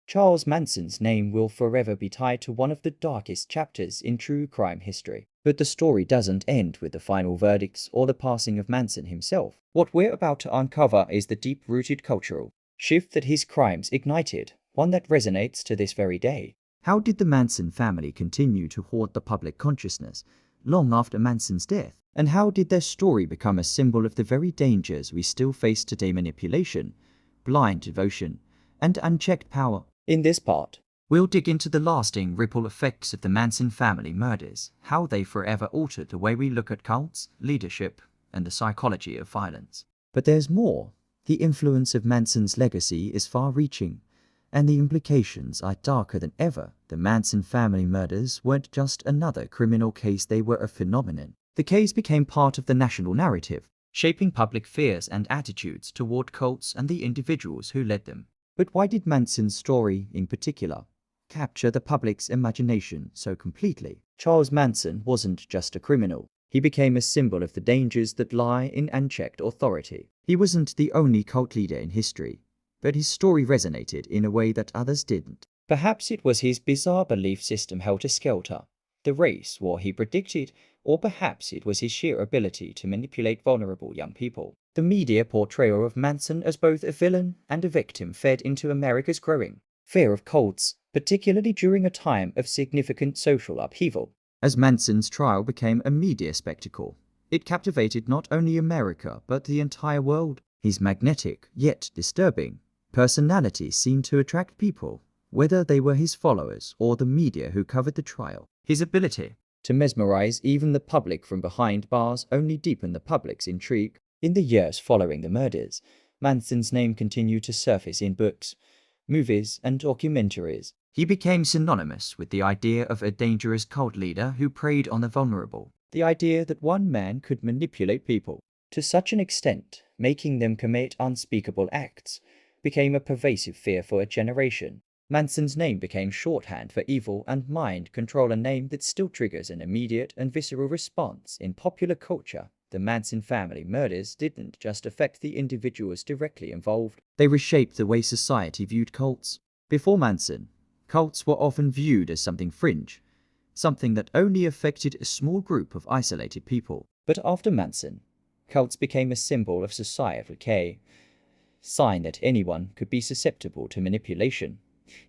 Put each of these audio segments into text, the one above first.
Charles Manson's name will forever be tied to one of the darkest chapters in true crime history. But the story doesn't end with the final verdicts or the passing of Manson himself. What we're about to uncover is the deep-rooted cultural shift that his crimes ignited, one that resonates to this very day. How did the Manson family continue to haunt the public consciousness long after Manson's death? And how did their story become a symbol of the very dangers we still face today: manipulation, blind devotion, and unchecked power? In this part, we'll dig into the lasting ripple effects of the Manson family murders, how they forever altered the way we look at cults, leadership, and the psychology of violence. But there's more. The influence of Manson's legacy is far-reaching, and the implications are darker than ever. The Manson family murders weren't just another criminal case, they were a phenomenon. The case became part of the national narrative, shaping public fears and attitudes toward cults and the individuals who led them. But why did Manson's story, in particular, capture the public's imagination so completely? Charles Manson wasn't just a criminal. He became a symbol of the dangers that lie in unchecked authority. He wasn't the only cult leader in history, but his story resonated in a way that others didn't. Perhaps it was his bizarre belief system helter-skelter, the race war he predicted, or perhaps it was his sheer ability to manipulate vulnerable young people. The media portrayal of Manson as both a villain and a victim fed into America's growing fear of cults, particularly during a time of significant social upheaval. As Manson's trial became a media spectacle, it captivated not only America but the entire world. His magnetic, yet disturbing, personality seemed to attract people, whether they were his followers or the media who covered the trial. His ability to mesmerize even the public from behind bars only deepened the public's intrigue. In the years following the murders, Manson's name continued to surface in books, movies, and documentaries. He became synonymous with the idea of a dangerous cult leader who preyed on the vulnerable. The idea that one man could manipulate people to such an extent, making them commit unspeakable acts, became a pervasive fear for a generation. Manson's name became shorthand for evil and mind control, a name that still triggers an immediate and visceral response in popular culture. The Manson family murders didn't just affect the individuals directly involved, they reshaped the way society viewed cults. Before Manson, cults were often viewed as something fringe, something that only affected a small group of isolated people. But after Manson, cults became a symbol of societal decay, sign that anyone could be susceptible to manipulation,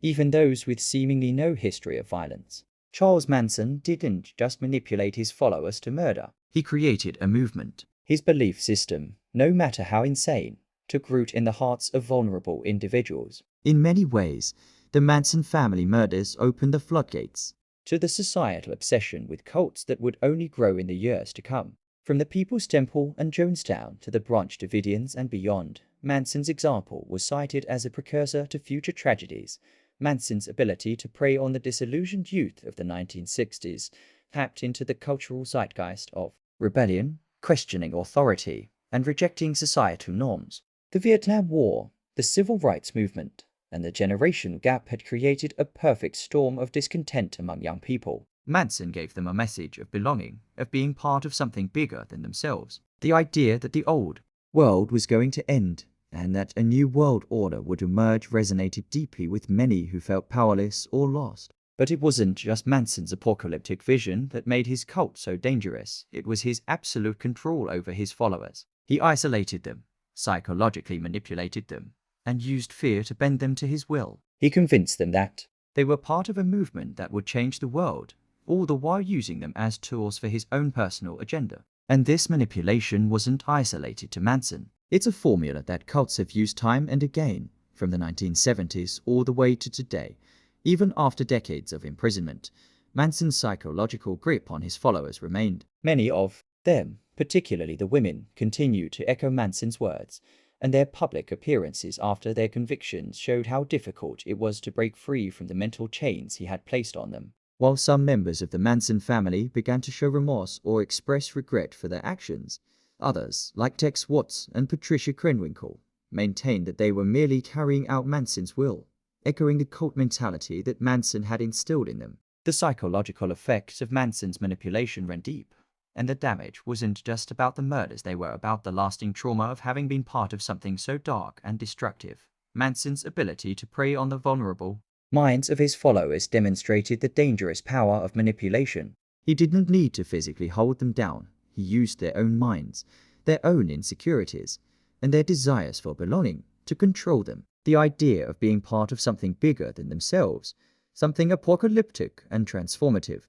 even those with seemingly no history of violence. Charles Manson didn't just manipulate his followers to murder. He created a movement. His belief system, no matter how insane, took root in the hearts of vulnerable individuals. In many ways, the Manson family murders opened the floodgates to the societal obsession with cults that would only grow in the years to come. From the People's Temple and Jonestown to the Branch Davidians and beyond, Manson's example was cited as a precursor to future tragedies. Manson's ability to prey on the disillusioned youth of the 1960s tapped into the cultural zeitgeist of rebellion, questioning authority, and rejecting societal norms. The Vietnam War, the Civil Rights Movement, and the generational gap had created a perfect storm of discontent among young people. Manson gave them a message of belonging, of being part of something bigger than themselves. The idea that the old world was going to end and that a new world order would emerge resonated deeply with many who felt powerless or lost. But it wasn't just Manson's apocalyptic vision that made his cult so dangerous. It was his absolute control over his followers. He isolated them, psychologically manipulated them, and used fear to bend them to his will. He convinced them that they were part of a movement that would change the world, all the while using them as tools for his own personal agenda. And this manipulation wasn't isolated to Manson. It's a formula that cults have used time and again, from the 1970s all the way to today. Even after decades of imprisonment, Manson's psychological grip on his followers remained. Many of them, particularly the women, continued to echo Manson's words, and their public appearances after their convictions showed how difficult it was to break free from the mental chains he had placed on them. While some members of the Manson family began to show remorse or express regret for their actions, others, like Tex Watts and Patricia Krenwinkel, maintained that they were merely carrying out Manson's will, echoing the cult mentality that Manson had instilled in them. The psychological effects of Manson's manipulation ran deep, and the damage wasn't just about the murders, they were about the lasting trauma of having been part of something so dark and destructive. Manson's ability to prey on the vulnerable minds of his followers demonstrated the dangerous power of manipulation. He didn't need to physically hold them down. He used their own minds, their own insecurities, and their desires for belonging to control them. The idea of being part of something bigger than themselves, something apocalyptic and transformative,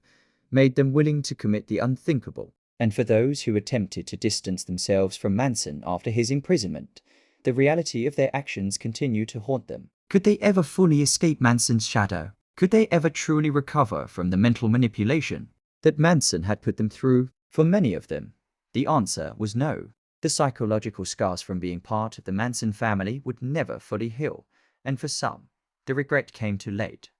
made them willing to commit the unthinkable. And for those who attempted to distance themselves from Manson after his imprisonment, the reality of their actions continued to haunt them. Could they ever fully escape Manson's shadow? Could they ever truly recover from the mental manipulation that Manson had put them through? For many of them, the answer was no. The psychological scars from being part of the Manson family would never fully heal, and for some, the regret came too late.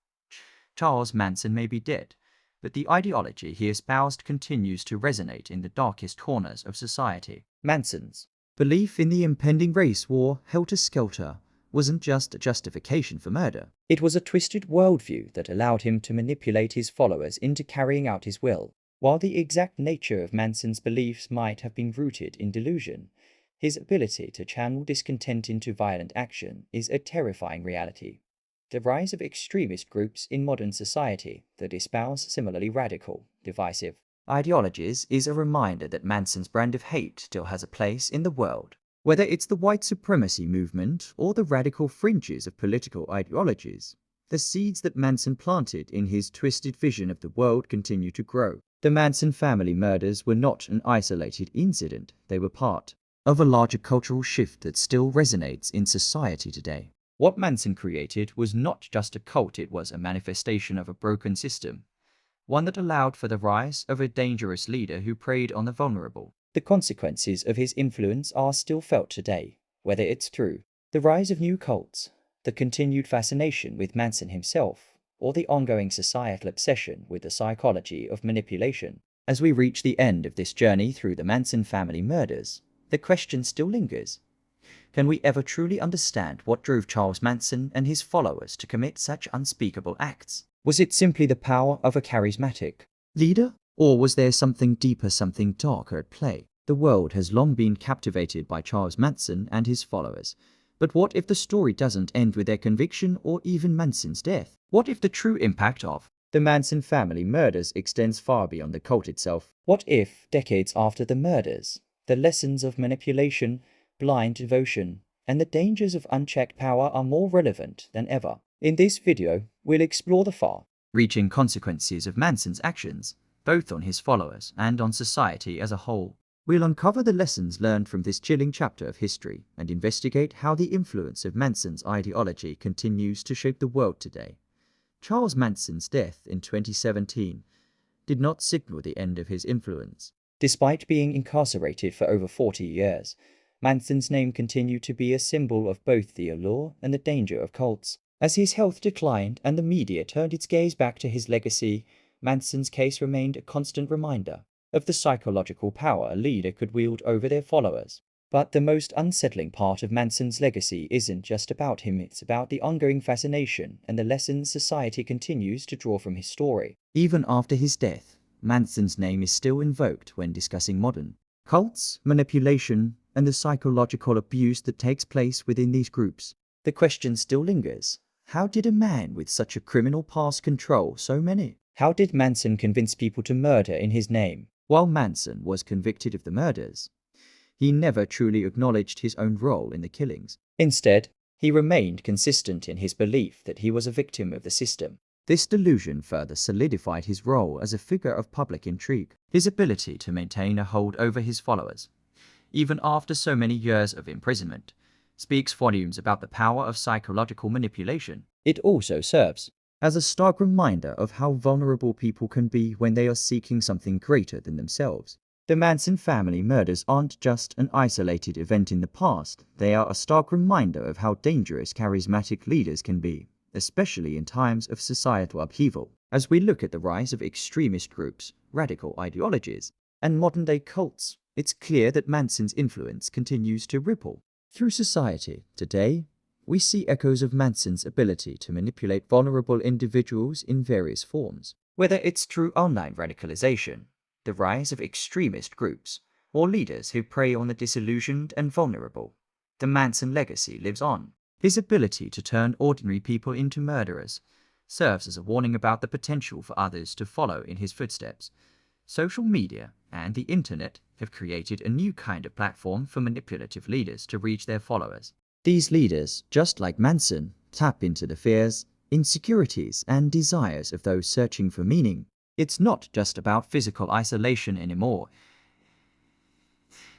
Charles Manson may be dead, but the ideology he espoused continues to resonate in the darkest corners of society. Manson's belief in the impending race war, helter-skelter, wasn't just a justification for murder. It was a twisted worldview that allowed him to manipulate his followers into carrying out his will. While the exact nature of Manson's beliefs might have been rooted in delusion, his ability to channel discontent into violent action is a terrifying reality. The rise of extremist groups in modern society that espouse similarly radical, divisive ideologies is a reminder that Manson's brand of hate still has a place in the world. Whether it's the white supremacy movement or the radical fringes of political ideologies, the seeds that Manson planted in his twisted vision of the world continue to grow. The Manson family murders were not an isolated incident, they were part of a larger cultural shift that still resonates in society today. What Manson created was not just a cult, it was a manifestation of a broken system, one that allowed for the rise of a dangerous leader who preyed on the vulnerable. The consequences of his influence are still felt today, whether it's through the rise of new cults, the continued fascination with Manson himself, or the ongoing societal obsession with the psychology of manipulation. As we reach the end of this journey through the Manson family murders, the question still lingers. Can we ever truly understand what drove Charles Manson and his followers to commit such unspeakable acts? Was it simply the power of a charismatic leader? Or was there something deeper, something darker at play? The world has long been captivated by Charles Manson and his followers. But what if the story doesn't end with their conviction or even Manson's death? What if the true impact of the Manson family murders extends far beyond the cult itself? What if, decades after the murders, the lessons of manipulation, blind devotion, and the dangers of unchecked power are more relevant than ever? In this video, we'll explore the far-reaching consequences of Manson's actions, both on his followers and on society as a whole. We'll uncover the lessons learned from this chilling chapter of history and investigate how the influence of Manson's ideology continues to shape the world today. Charles Manson's death in 2017 did not signal the end of his influence. Despite being incarcerated for over 40 years, Manson's name continued to be a symbol of both the allure and the danger of cults. As his health declined and the media turned its gaze back to his legacy, Manson's case remained a constant reminder of the psychological power a leader could wield over their followers. But the most unsettling part of Manson's legacy isn't just about him, it's about the ongoing fascination and the lessons society continues to draw from his story. Even after his death, Manson's name is still invoked when discussing modern cults, manipulation, and the psychological abuse that takes place within these groups. The question still lingers. How did a man with such a criminal past control so many? How did Manson convince people to murder in his name? While Manson was convicted of the murders, he never truly acknowledged his own role in the killings. Instead, he remained consistent in his belief that he was a victim of the system. This delusion further solidified his role as a figure of public intrigue. His ability to maintain a hold over his followers, even after so many years of imprisonment, speaks volumes about the power of psychological manipulation. It also serves as a stark reminder of how vulnerable people can be when they are seeking something greater than themselves. The Manson family murders aren't just an isolated event in the past, they are a stark reminder of how dangerous charismatic leaders can be, especially in times of societal upheaval. As we look at the rise of extremist groups, radical ideologies, and modern-day cults, it's clear that Manson's influence continues to ripple through society. Today, we see echoes of Manson's ability to manipulate vulnerable individuals in various forms. Whether it's through online radicalization, the rise of extremist groups, or leaders who prey on the disillusioned and vulnerable, the Manson legacy lives on. His ability to turn ordinary people into murderers, serves as a warning about the potential for others to follow in his footsteps. Social media and the internet have created a new kind of platform for manipulative leaders to reach their followers. These leaders, just like Manson, tap into the fears, insecurities, and desires of those searching for meaning. It's not just about physical isolation anymore.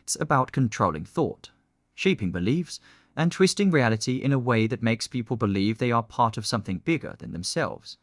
It's about controlling thought, shaping beliefs, and twisting reality in a way that makes people believe they are part of something bigger than themselves.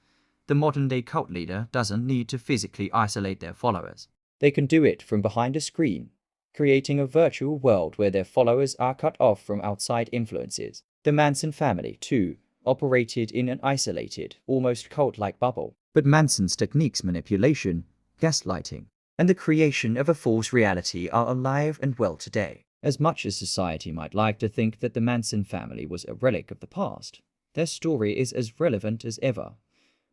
The modern-day cult leader doesn't need to physically isolate their followers. They can do it from behind a screen, creating a virtual world where their followers are cut off from outside influences. The Manson family, too, operated in an isolated, almost cult-like bubble. But Manson's techniques, manipulation, gaslighting, and the creation of a false reality are alive and well today. As much as society might like to think that the Manson family was a relic of the past, their story is as relevant as ever.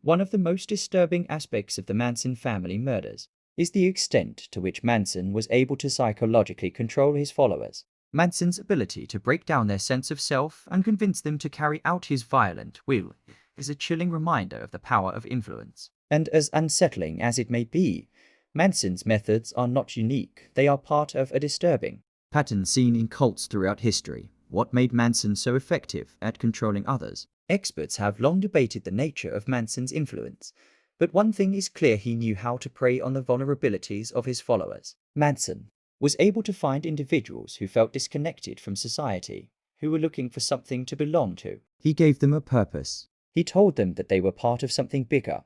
One of the most disturbing aspects of the Manson family murders is the extent to which Manson was able to psychologically control his followers. Manson's ability to break down their sense of self and convince them to carry out his violent will is a chilling reminder of the power of influence. And as unsettling as it may be, Manson's methods are not unique. They are part of a disturbing pattern seen in cults throughout history. What made Manson so effective at controlling others? Experts have long debated the nature of Manson's influence, but one thing is clear: he knew how to prey on the vulnerabilities of his followers. Manson was able to find individuals who felt disconnected from society, who were looking for something to belong to. He gave them a purpose. He told them that they were part of something bigger,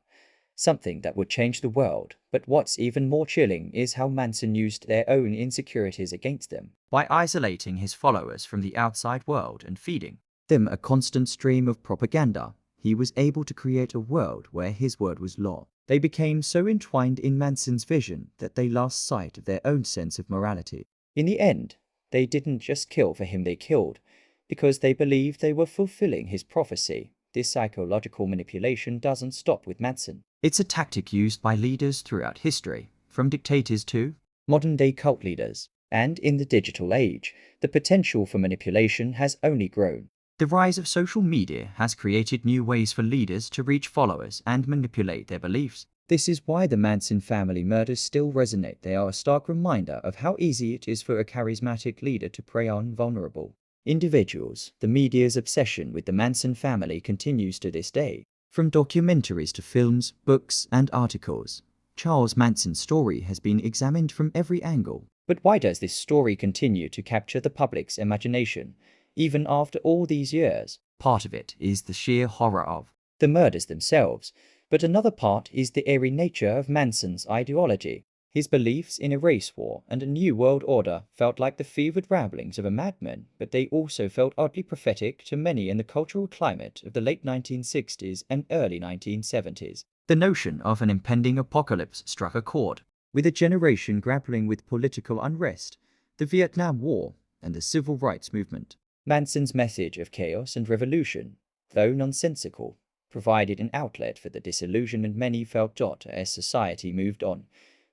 something that would change the world. But what's even more chilling is how Manson used their own insecurities against them. By isolating his followers from the outside world and feeding them a constant stream of propaganda, he was able to create a world where his word was law. They became so entwined in Manson's vision that they lost sight of their own sense of morality. In the end, they didn't just kill for him, they killed because they believed they were fulfilling his prophecy. This psychological manipulation doesn't stop with Manson. It's a tactic used by leaders throughout history, from dictators to modern-day cult leaders. And in the digital age, the potential for manipulation has only grown. The rise of social media has created new ways for leaders to reach followers and manipulate their beliefs. This is why the Manson family murders still resonate. They are a stark reminder of how easy it is for a charismatic leader to prey on vulnerable individuals. The media's obsession with the Manson family continues to this day. From documentaries to films, books, and articles, Charles Manson's story has been examined from every angle. But why does this story continue to capture the public's imagination, even after all these years? Part of it is the sheer horror of the murders themselves, but another part is the eerie nature of Manson's ideology. His beliefs in a race war and a new world order felt like the fevered ramblings of a madman, but they also felt oddly prophetic to many in the cultural climate of the late 1960s and early 1970s. The notion of an impending apocalypse struck a chord with a generation grappling with political unrest, the Vietnam War, and the Civil Rights Movement. Manson's message of chaos and revolution, though nonsensical, provided an outlet for the disillusionment many felt. As society moved on,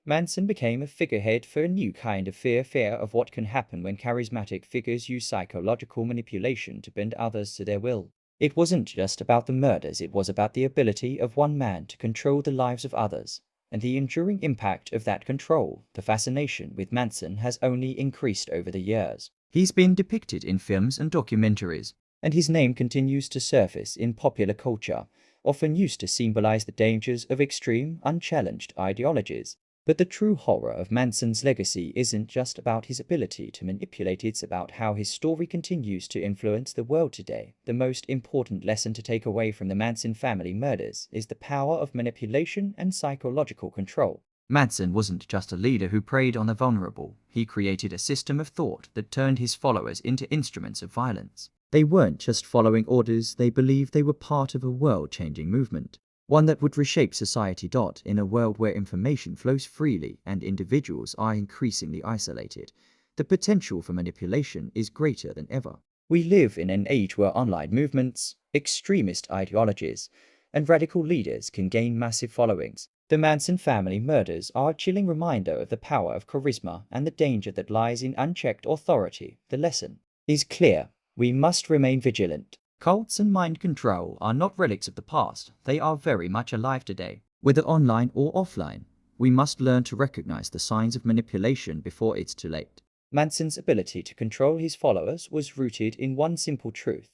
Manson became a figurehead for a new kind of fear of what can happen when charismatic figures use psychological manipulation to bend others to their will. It wasn't just about the murders, it was about the ability of one man to control the lives of others, and the enduring impact of that control. The fascination with Manson has only increased over the years. He's been depicted in films and documentaries, and his name continues to surface in popular culture, often used to symbolize the dangers of extreme, unchallenged ideologies. But the true horror of Manson's legacy isn't just about his ability to manipulate, it's about how his story continues to influence the world today. The most important lesson to take away from the Manson family murders is the power of manipulation and psychological control. Manson wasn't just a leader who preyed on the vulnerable. He created a system of thought that turned his followers into instruments of violence. They weren't just following orders, they believed they were part of a world-changing movement. One that would reshape society. In a world where information flows freely and individuals are increasingly isolated, the potential for manipulation is greater than ever. We live in an age where online movements, extremist ideologies, and radical leaders can gain massive followings. The Manson family murders are a chilling reminder of the power of charisma and the danger that lies in unchecked authority. The lesson is clear: we must remain vigilant, Cults and mind control are not relics of the past, they are very much alive today. Whether online or offline, we must learn to recognize the signs of manipulation before it's too late. Manson's ability to control his followers was rooted in one simple truth: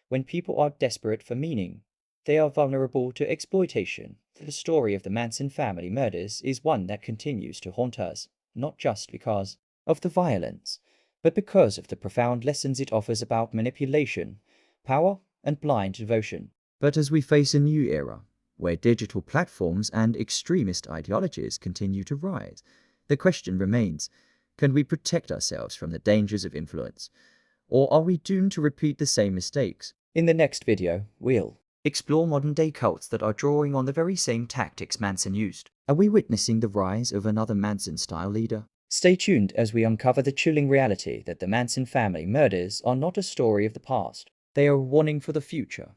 when people are desperate for meaning, they are vulnerable to exploitation. The story of the Manson family murders is one that continues to haunt us, not just because of the violence, but because of the profound lessons it offers about manipulation, power, and blind devotion. But as we face a new era, where digital platforms and extremist ideologies continue to rise, the question remains: can we protect ourselves from the dangers of influence, or are we doomed to repeat the same mistakes? In the next video, we'll explore modern-day cults that are drawing on the very same tactics Manson used. Are we witnessing the rise of another Manson-style leader? Stay tuned as we uncover the chilling reality that the Manson family murders are not a story of the past. They are a warning for the future.